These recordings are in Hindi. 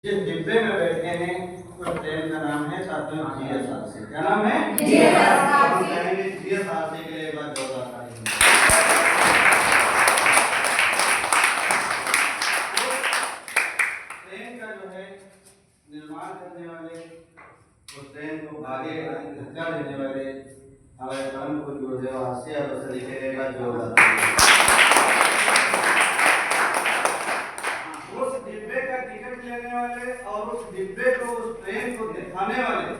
जिस डिब्बे में बैठे हैं उस ट्रेन का नाम है साथियों जीएसआरसी। क्या नाम है? जीएसआरसी। हम कहेंगे जीएसआरसी के लिए एक बार जोरदार ताली। ट्रेन का जो है निर्माण करने वाले, उस ट्रेन को आगे धक्का देने वाले हमारे परम पूज्य गुरुदेव आसिया बसरी के लिए एक बार जोरदार ताली। उस डिब्बे का टिकट लेने वाले और उस डिब्बे को, उस ट्रेन को दिखाने वाले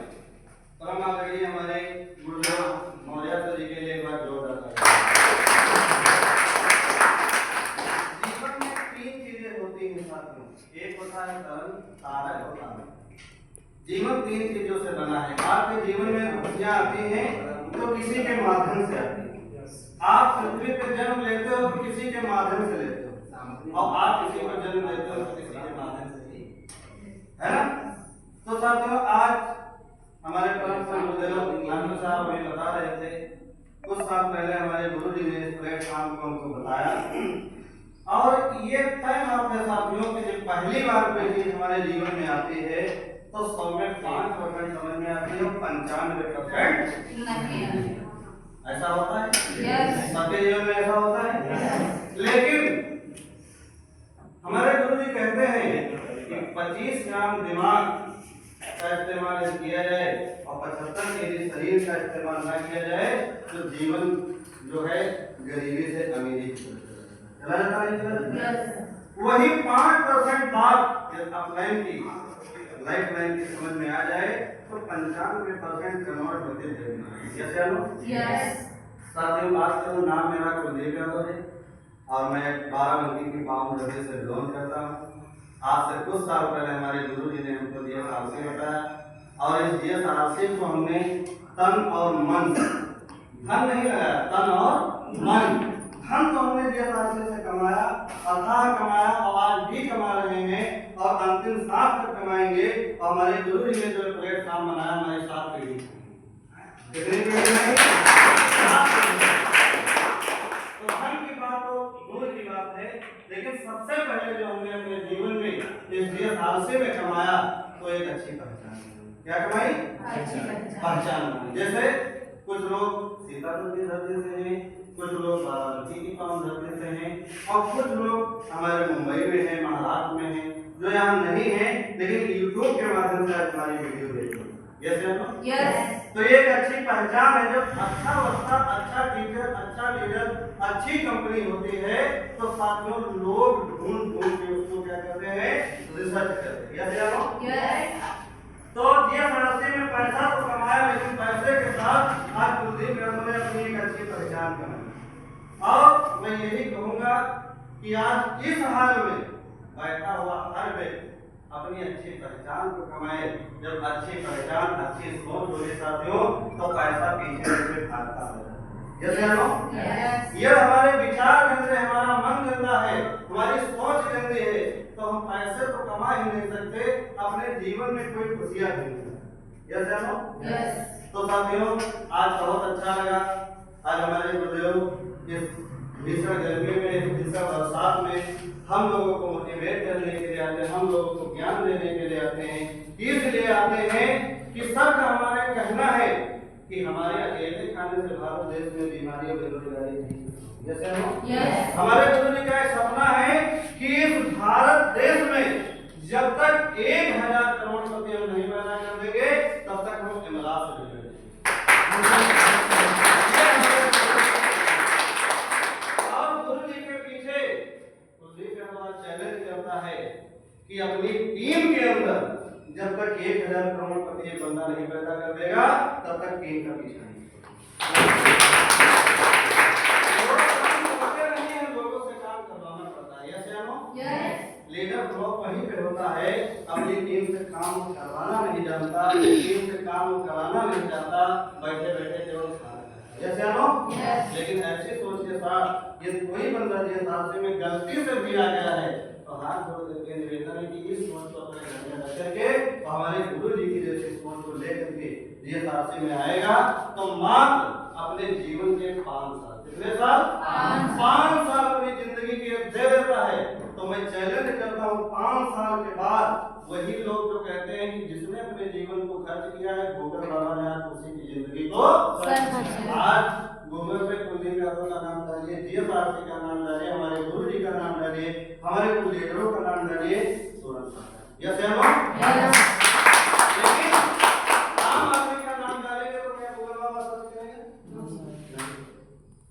परम आदरणीय हमारे गुरुदेव मौर्य जी के लिए एक बार जोरदार ताली। जीवन में तीन चीजें होती हैं साथियों, एक होता है कर्म, साधक और कर्म। जीवन तीन चीजों से बना है। आपके जीवन में खुशियां आती हैं तो किसी के माध्यम से आती हैं। आप पृथ्वी पर जन्म लेते हो तो किसी के माध्यम से लेते हो, और आप किसी को जन्म लेते हो तो किसी के माध्यम से ही, है ना? तो साथियों, आज हमारे परम गुरुदेव नानक साहब हमें बता रहे थे, कुछ साल पहले हमारे गुरु जी ने इस प्लेटफॉर्म को हमको बताया, और ये तय बात है साथियों कि जब पहली बार कोई चीज हमारे जीवन में आती है तो 100 में 5% समझ में आती है और 95% नहीं। ऐसा होता है? सबके जीवन में ऐसा होता है। लेकिन हमारे गुरु जी कहते हैं कि 25 ग्राम दिमाग का इस्तेमाल किया जाए और 75 केजी शरीर का इस्तेमाल ना किया जाए तो जीवन जो है गरीबी से अमीरी की तरफ चला जाता है। वही 5% बात अपलाइन की, लाइफ लाइन की समझ में आ जाए तो 95% कन्वर्ट होते हैं। साथियों, बात करूं, नाम मेरा कुलदीप यादव है और मैं बाराबंकी की पावन नदी से बिलोंग करता हूँ। आज से कुछ साल पहले हमारे गुरु जी ने हमको जीएसआरसी बताया, और इस जीएसआरसी को हमने तन और मन, धन नहीं लगाया, तन और मन, धन तो हमने जीएसआरसी से कमाया, अथाह कमाया, और आज भी कमा रहे हैं और अंतिम सांस तक कमाएंगे। और हमारे गुरु जी ने जो प्लेटफॉर्म बनाया हमारे साथ पीढ़ी, कितनी पीढ़ी नहीं? तो धन की बात तो दूर की बात है, लेकिन सबसे पहले जो हमने अपने जीवन में इस जीएसआरसी में कमाया तो एक अच्छी पहचान। क्या कमाई? अच्छी पहचान। जैसे कुछ लोग सीतापुर की धरती से हैं, कुछ लोग बाराबंकी की पावन धरती से हैं, और कुछ लोग हमारे मुंबई में हैं, महाराष्ट्र में हैं, जो यहाँ नहीं है लेकिन यूट्यूब के माध्यम से आज हमारी वीडियो देख रहे हैं। यस। तो ये एक अच्छी पहचान है। जब अच्छा वक्ता, अच्छा टीचर, अच्छा लीडर, अच्छी कंपनी होती है तो साथियों लोग ढूंढ के उसको क्या करते हैं? रिसर्च करते हैं। यस। तो जीएसआरसी में पैसा तो कमाया, लेकिन पैसे के साथ आज कुलदीप यादव ने अपनी एक अच्छी पहचान बनाई। और मैं यही कहूंगा कि आज इस हाल में बैठा हुआ हर व्यक्ति अपनी अच्छी पहचान को कमाए। जब अच्छी पहचान, अच्छी सोच होगी साथियों तो पैसा पीछे से भागता है। ये हमारे विचार गंदे, हमारा मन गंदा है, हमारी सोच गंदी है, तो हम पैसे तो कमा ही नहीं सकते, अपने जीवन में कोई खुशियां नहीं है। तो साथियों, आज बहुत अच्छा लगा। आज हमारे गुरुदेव इस भीषण गर्मी में, इस भीषण बरसात में हम लोगों को मोटिवेट करने के लिए आते हैं, हम लोगों को ज्ञान देने के लिए आते हैं। इसलिए आते हैं कि सबका हमारा कहना है कि हमारे अकेले खाने से भारत देश में बीमारी और बेरोजगारी नहीं। जैसे हमारे गुरु जी का सपना है कि इस भारत देश में जब तक 1000 करोड़पति हम नहीं पैदा कर देंगे तब तक हम इमरात से जुड़ेंगे। और गुरु जी के पीछे कुलदीप यादव चैलेंज करता है कि अपनी टीम के अंदर जब तक 1000 करोड़पति एक बंदा नहीं पैदा कर देगा तब तक टीम का पीछा नहीं। लोगों से काम करवाना पड़ता है। लीडर ब्लॉक वहीं पे होता है, अपनी टीम से काम करवाना नहीं जानता, टीम से काम कराना नहीं जानता, बैठे बैठे केवल खाना। लेकिन ऐसी सोच के साथ यदि कोई बंदा जीएसआरसी में गलती से भी आ गया है तो हाथ जोड़ करके निवेदन है कि इस सोच को अपने घर में रख करके हमारे गुरु जी की जैसी सोच को लेकर के जीएसआरसी में आएगा तो मात्र अपने जीवन के 5 साल, कितने साल? 5 साल अपनी जिंदगी के दे देता है तो तो मैं चैलेंज करता हूँ 5 साल के बाद वही लोग जो कहते हैं कि जिसने अपने जीवन को खर्च किया है गूगल बाबा ने आज उसी की जिंदगी को आज गूगल पे कुलदीप यादव का नाम डालिए, जीएसआरसी का नाम डालिए, हमारे गुरु जी का नाम डालिए, हमारे कुल लीडरों का नाम डालिए, तुरंत यस या नो। लेकिन आम आदमी का नाम डालेंगे तो क्या गूगल बाबा सर्च करेंगे?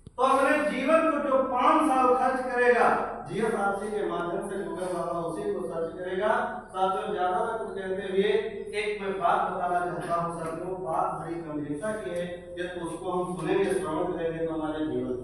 तो अपने जीवन को जो 5 साल खर्च करेगा जीएसआरसी के माध्यम से गूगल बाबा उसी को सर्च करेगा। साथियों ज्यादा ना कुछ कहते हुए एक मैं बात बताना चाहता हूँ। साथियों बात बड़ी गंभीरता की है, जब उसको हम सुनेंगे श्रवण करेंगे तो हमारे जीवन